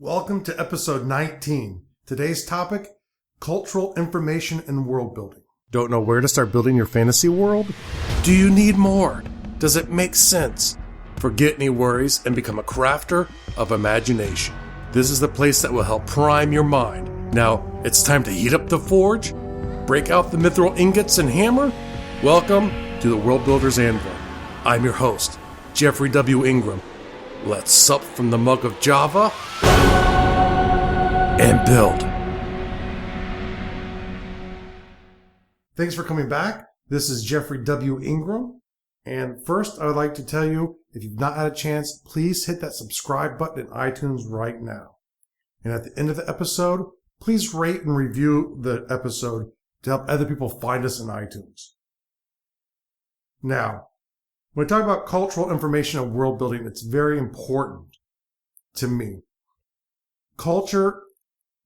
Welcome to episode 19. Today's topic, cultural information and world building. Don't know where to start building your fantasy world? Do you need more? Does it make sense? Forget any worries and become a crafter of imagination. This is the place that will help prime your mind. Now, it's time to heat up the forge, break out the mithril ingots and hammer. Welcome to the World Builder's Anvil. I'm your host, Jeffrey W. Ingram. Let's sup from the mug of Java and build. Thanks for coming back. This is Jeffrey W. Ingram. And first, I would like to tell you, if you've not had a chance, please hit that subscribe button in iTunes right now. And at the end of the episode, please rate and review the episode to help other people find us in iTunes. Now, when I talk about cultural information and world building, it's very important to me. Culture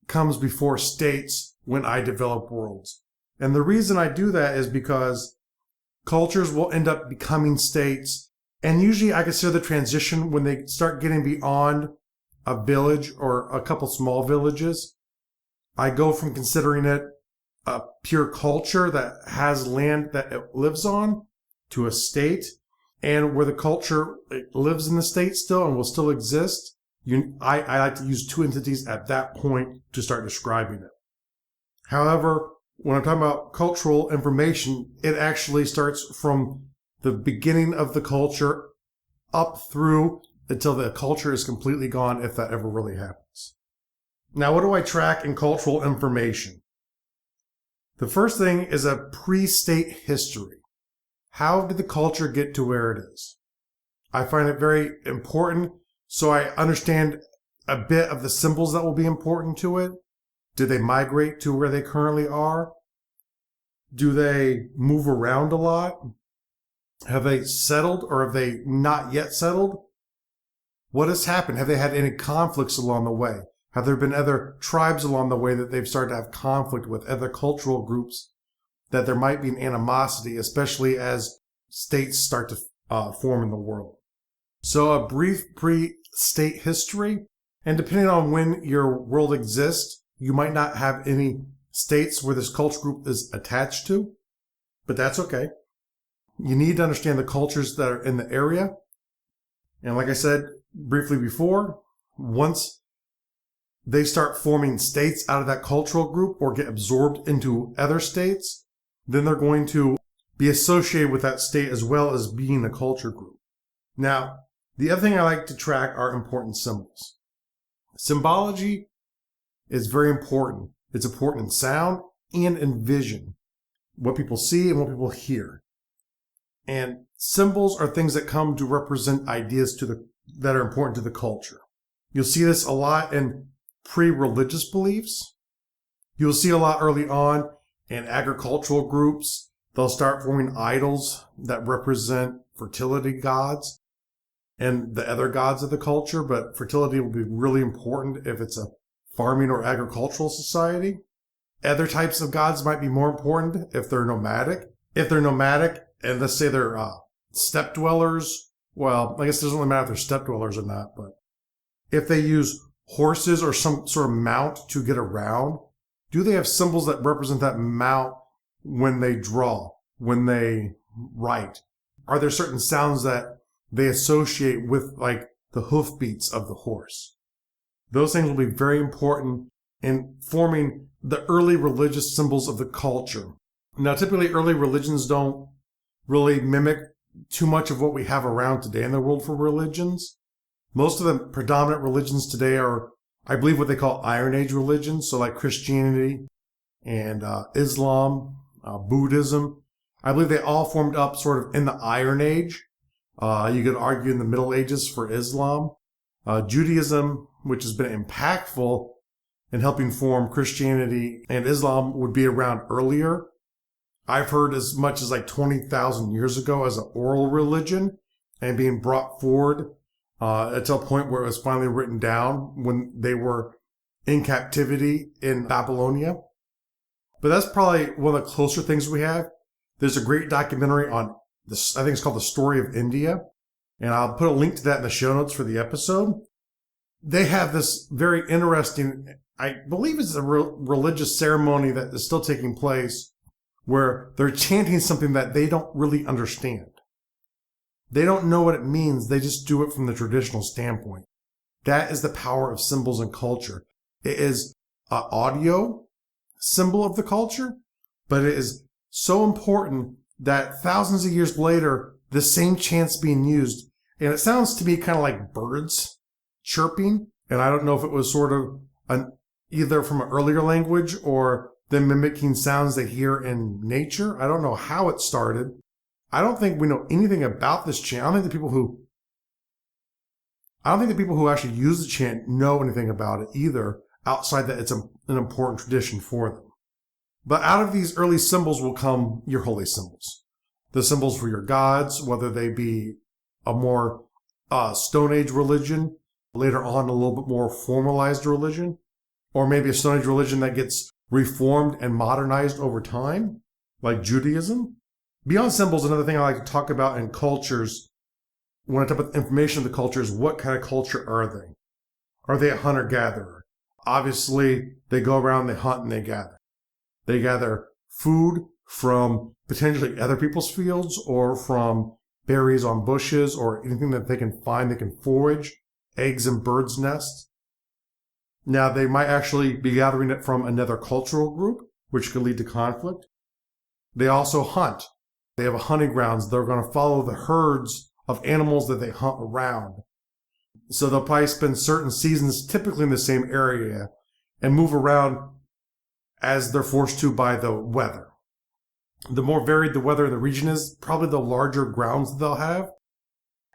comes before states when I develop worlds. And the reason I do that is because cultures will end up becoming states. And usually I consider the transition when they start getting beyond a village or a couple small villages. I go from considering it a pure culture that has land that it lives on to a state. And where the culture lives in the state still and will still exist, I like to use two entities at that point to start describing it. However, when I'm talking about cultural information, it actually starts from the beginning of the culture up through until the culture is completely gone, if that ever really happens. Now, what do I track in cultural information? The first thing is a pre-state history. How did the culture get to where it is? I find it very important so I understand a bit of the symbols that will be important to it. Did they migrate to where they currently are? Do they move around a lot? Have they settled or have they not yet settled? What has happened? Have they had any conflicts along the way? Have there been other tribes along the way that they've started to have conflict with, other cultural groups that there might be an animosity, especially as states start to form in the world? So a brief pre-state history, and depending on when your world exists, you might not have any states where this culture group is attached to, but that's okay. You need to understand the cultures that are in the area. And like I said briefly before, once they start forming states out of that cultural group or get absorbed into other states, then they're going to be associated with that state as well as being a culture group. Now, the other thing I like to track are important symbols. Symbology is very important. It's important in sound and in vision, what people see and what people hear. And symbols are things that come to represent ideas that are important to the culture. You'll see this a lot in pre-religious beliefs. You'll see a lot early on in agricultural groups. They'll start forming idols that represent fertility gods and the other gods of the culture, but fertility will be really important if it's a farming or agricultural society. Other types of gods might be more important if they're nomadic. If they're nomadic, and let's say they're steppe dwellers, well, I guess it doesn't really matter if they're steppe dwellers or not, but if they use horses or some sort of mount to get around, do they have symbols that represent that mount when they draw, when they write? Are there certain sounds that they associate with, like, the hoofbeats of the horse? Those things will be very important in forming the early religious symbols of the culture. Now, typically early religions don't really mimic too much of what we have around today in the world for religions. Most of the predominant religions today are, I believe, what they call Iron Age religions. So like Christianity and Islam, Buddhism. I believe they all formed up sort of in the Iron Age. You could argue in the Middle Ages for Islam. Judaism, which has been impactful in helping form Christianity and Islam, would be around earlier. I've heard as much as like 20,000 years ago as an oral religion and being brought forward until a point where it was finally written down when they were in captivity in Babylonia. But that's probably one of the closer things we have. There's a great documentary on this, I think it's called The Story of India. And I'll put a link to that in the show notes for the episode. they have this very interesting, I believe it's a religious ceremony that is still taking place, where they're chanting something that they don't really understand. They don't know what it means. They just do it from the traditional standpoint. That is the power of symbols and culture. It is an audio symbol of the culture, but it is so important that thousands of years later, the same chant's being used. And it sounds to me kind of like birds chirping. And I don't know if it was sort of either from an earlier language or them mimicking sounds they hear in nature. I don't know how it started. I don't think we know anything about this chant. I don't think the people who actually use the chant know anything about it either, outside that it's an important tradition for them. But out of these early symbols will come your holy symbols. The symbols for your gods, whether they be a more Stone Age religion, later on a little bit more formalized religion, or maybe a Stone Age religion that gets reformed and modernized over time, like Judaism. Beyond symbols, another thing I like to talk about in cultures, when I talk about the information of the culture, is what kind of culture are they? Are they a hunter-gatherer? Obviously, they go around, they hunt, and they gather. They gather food from potentially other people's fields or from berries on bushes or anything that they can find, they can forage, eggs and birds' nests. Now, they might actually be gathering it from another cultural group, which could lead to conflict. They also hunt. They have a hunting grounds. They're going to follow the herds of animals that they hunt around. So they'll probably spend certain seasons typically in the same area and move around as they're forced to by the weather. The more varied the weather in the region is, probably the larger grounds they'll have.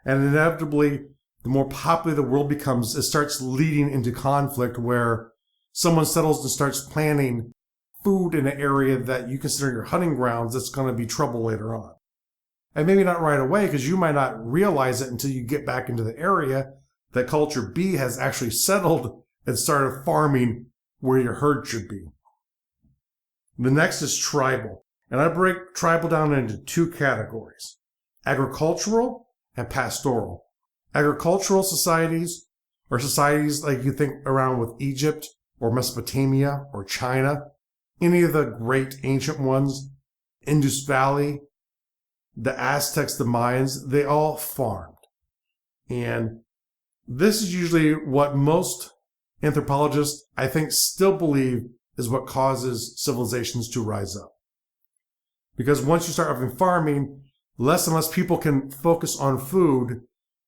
And inevitably, the more popular the world becomes, it starts leading into conflict where someone settles and starts planting food in an area that you consider your hunting grounds. That's going to be trouble later on. And maybe not right away, because you might not realize it until you get back into the area that culture B has actually settled and started farming where your herd should be. The next is tribal. And I break tribal down into two categories: agricultural and pastoral. Agricultural societies are societies like you think around with Egypt or Mesopotamia or China, any of the great ancient ones, Indus Valley, the Aztecs, the Mayans, they all farmed. And this is usually what most anthropologists, I think, still believe is what causes civilizations to rise up. Because once you start having farming, less and less people can focus on food,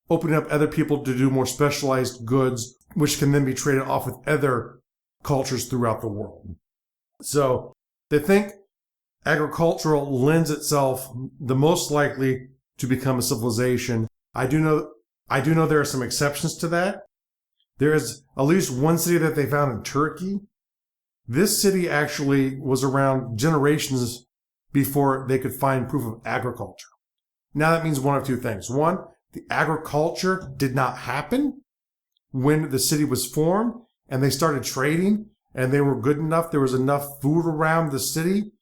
opening up other people to do more specialized goods, which can then be traded off with other cultures throughout the world. So they think agricultural lends itself the most likely to become a civilization. I do know there are some exceptions to that. There is at least one city that they found in Turkey. This city actually was around generations before they could find proof of agriculture. Now that means one of two things. One, the agriculture did not happen when the city was formed and they started trading and they were good enough. There was enough food around the city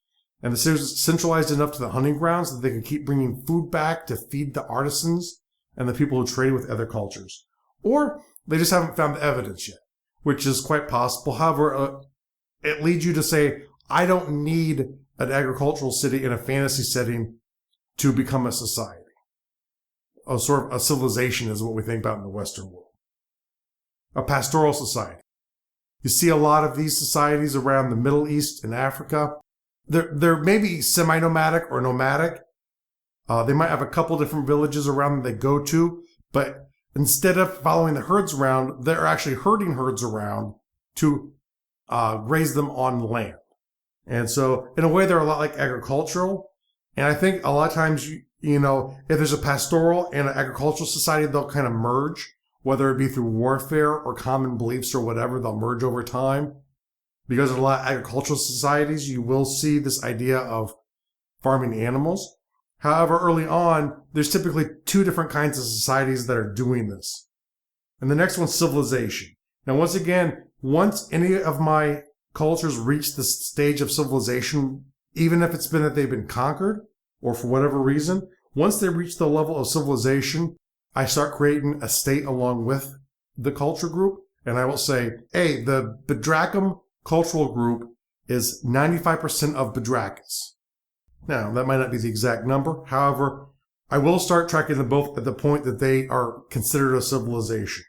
and the city was centralized enough to the hunting grounds that they could keep bringing food back to feed the artisans and the people who traded with other cultures. Or they just haven't found the evidence yet, which is quite possible. However, it leads you to say, I don't need an agricultural city in a fantasy setting to become a society. A sort of a civilization is what we think about in the Western world. A pastoral society. You see a lot of these societies around the Middle East and Africa. They're maybe semi-nomadic or nomadic. They might have a couple different villages around that they go to, but instead of following the herds around, they're actually herding herds around to graze them on land. And so in a way, they're a lot like agricultural. And I think a lot of times, you know, if there's a pastoral and an agricultural society, they'll kind of merge, whether it be through warfare or common beliefs or whatever, they'll merge over time. Because in a lot of agricultural societies, you will see this idea of farming animals. However, early on, there's typically two different kinds of societies that are doing this. And the next one's civilization. Now, once again, once any of my cultures reach the stage of civilization, even if it's been that they've been conquered or for whatever reason, once they reach the level of civilization, I start creating a state along with the culture group. and I will say, hey, the Bedracum cultural group is 95% of Bedrakis. Now, that might not be the exact number. However, I will start tracking them both at the point that they are considered a civilization.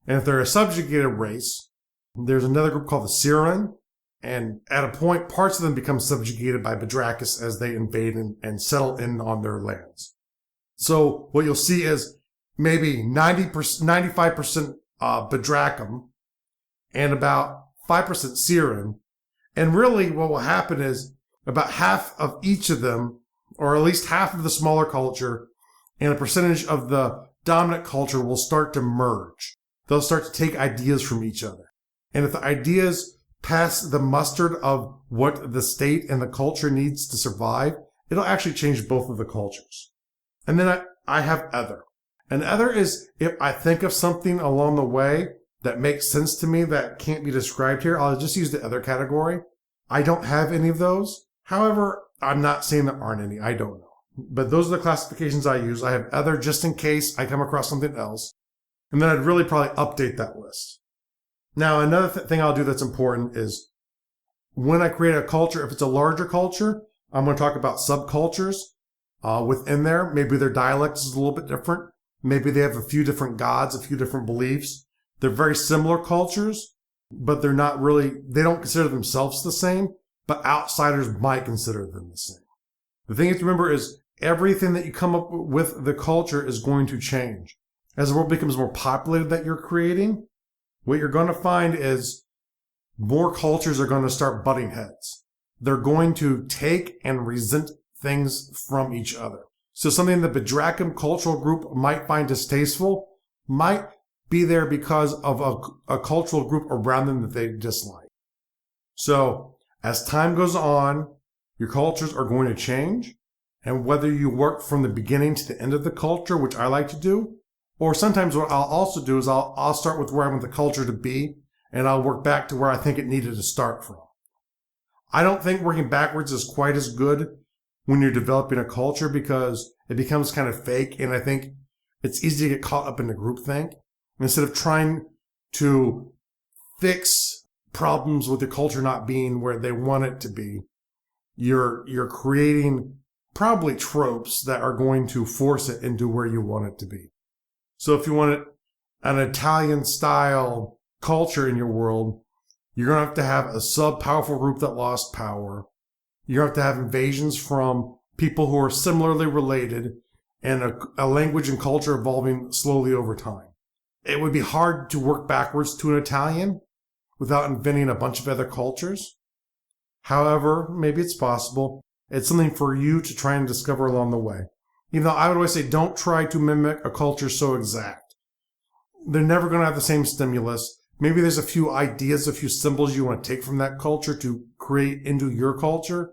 And if they're a subjugated race, there's another group called the Siren, and at a point, parts of them become subjugated by Bedrakis as they invade and settle in on their lands. So what you'll see is maybe 95% Bedracum and about 5% Siren. And really what will happen is about half of each of them, or at least half of the smaller culture and a percentage of the dominant culture will start to merge. They'll start to take ideas from each other. And if the ideas pass the mustard of what the state and the culture needs to survive, it'll actually change both of the cultures. And then I have other. And other is if I think of something along the way that makes sense to me that can't be described here, I'll just use the other category. I don't have any of those. However, I'm not saying there aren't any. I don't know. But those are the classifications I use. I have other just in case I come across something else. And then I'd really probably update that list. Now, another thing I'll do that's important is when I create a culture, if it's a larger culture, I'm going to talk about subcultures within there. Maybe their dialect is a little bit different. Maybe they have a few different gods, a few different beliefs. They're very similar cultures, but they're not really, they don't consider themselves the same, but outsiders might consider them the same. The thing you have to remember is everything that you come up with the culture is going to change. As the world becomes more populated that you're creating, what you're going to find is more cultures are going to start butting heads. They're going to take and resent things from each other. So something the Bedracum cultural group might find distasteful might be there because of a cultural group around them that they dislike. So as time goes on, your cultures are going to change. And whether you work from the beginning to the end of the culture, which I like to do, or sometimes what I'll also do is I'll start with where I want the culture to be, and I'll work back to where I think it needed to start from. I don't think working backwards is quite as good when you're developing a culture because it becomes kind of fake, and I think it's easy to get caught up in the groupthink. Instead of trying to fix problems with the culture not being where they want it to be, you're creating probably tropes that are going to force it into where you want it to be. So if you want an Italian style culture in your world, you're going to have a sub-powerful group that lost power. You're going to have invasions from people who are similarly related and a language and culture evolving slowly over time. It would be hard to work backwards to an Italian without inventing a bunch of other cultures. However, maybe it's possible. It's something for you to try and discover along the way. Even though I would always say don't try to mimic a culture so exact. They're never going to have the same stimulus. Maybe there's a few ideas, a few symbols you want to take from that culture to create into your culture.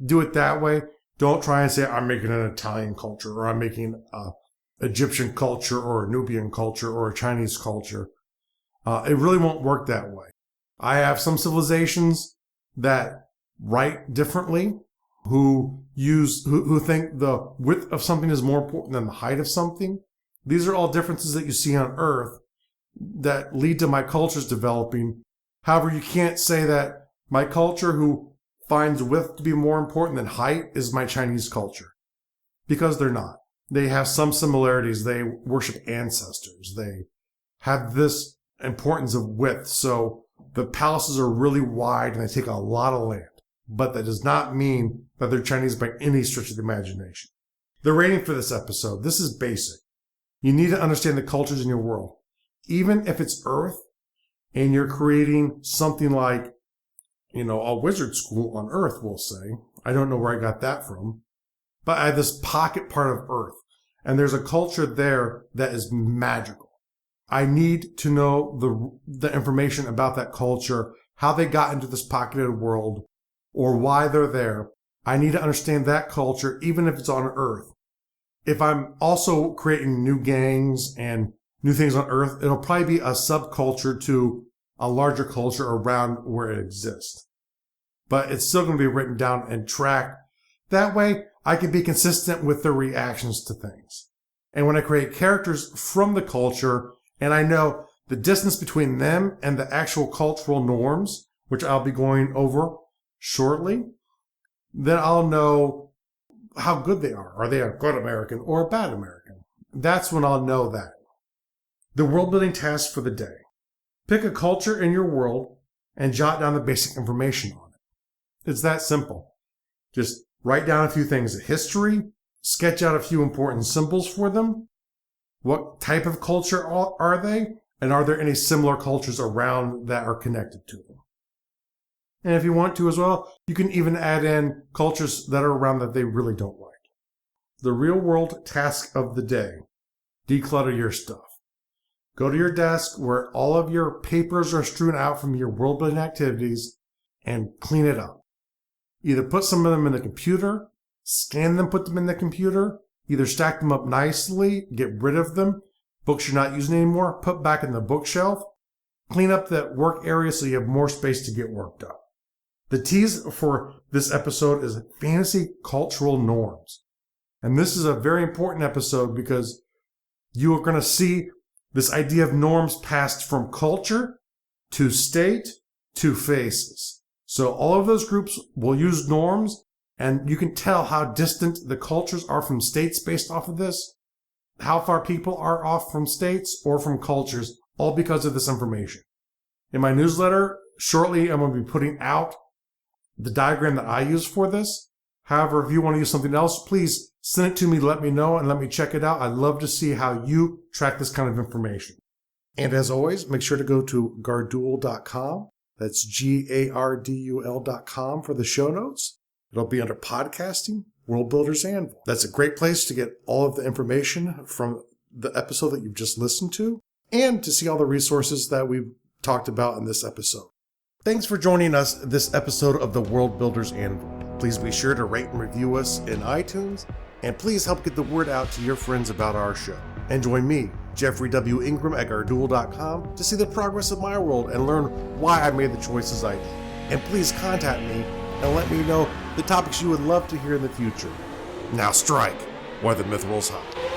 Do it that way. Don't try and say, I'm making an Italian culture, or I'm making an Egyptian culture, or a Nubian culture, or a Chinese culture. It really won't work that way. I have some civilizations that write differently, who think the width of something is more important than the height of something. These are all differences that you see on Earth that lead to my cultures developing. However, you can't say that my culture who finds width to be more important than height is my Chinese culture, because they're not. They have some similarities. They worship ancestors. They have this importance of width. So the palaces are really wide and they take a lot of land. But that does not mean that they're Chinese by any stretch of the imagination. The rating for this episode, this is basic. You need to understand the cultures in your world. Even if it's Earth and you're creating something like, a wizard school on Earth, we'll say. I don't know where I got that from. But I have this pocket part of Earth, and there's a culture there that is magical. I need to know the information about that culture, how they got into this pocketed world, or why they're there. I need to understand that culture, even if it's on Earth. If I'm also creating new gangs and new things on Earth, it'll probably be a subculture to a larger culture around where it exists. But it's still going to be written down and tracked. That way, I can be consistent with their reactions to things. And when I create characters from the culture, and I know the distance between them and the actual cultural norms, which I'll be going over shortly, then I'll know how good they are. Are they a good American or a bad American? That's when I'll know that. The world building task for the day. Pick a culture in your world and jot down the basic information on it. It's that simple. Just write down a few things, a history, sketch out a few important symbols for them. What type of culture are they? And are there any similar cultures around that are connected to them? And if you want to as well, you can even add in cultures that are around that they really don't like. The real world task of the day. Declutter your stuff. Go to your desk where all of your papers are strewn out from your world building activities and clean it up. Either put some of them in the computer, scan them, put them in the computer, either stack them up nicely, get rid of them, books you're not using anymore, put back in the bookshelf, clean up the work area so you have more space to get work done. The tease for this episode is fantasy cultural norms. And this is a very important episode because you are going to see this idea of norms passed from culture to state to faces. So all of those groups will use norms, and you can tell how distant the cultures are from states based off of this, how far people are off from states or from cultures, all because of this information. In my newsletter, shortly I'm going to be putting out the diagram that I use for this. However, if you want to use something else, please send it to me, let me know, and let me check it out. I'd love to see how you track this kind of information. And as always, make sure to go to gardul.com. That's GARDUL.com for the show notes. It'll be under podcasting, World Builders Anvil. That's a great place to get all of the information from the episode that you've just listened to and to see all the resources that we've talked about in this episode. Thanks for joining us this episode of the World Builders Anvil. Please be sure to rate and review us in iTunes, and please help get the word out to your friends about our show. And join me, Jeffrey W. Ingram at gardul.com, to see the progress of my world and learn why I made the choices I did. And please contact me and let me know the topics you would love to hear in the future. Now strike, while the myth rolls high.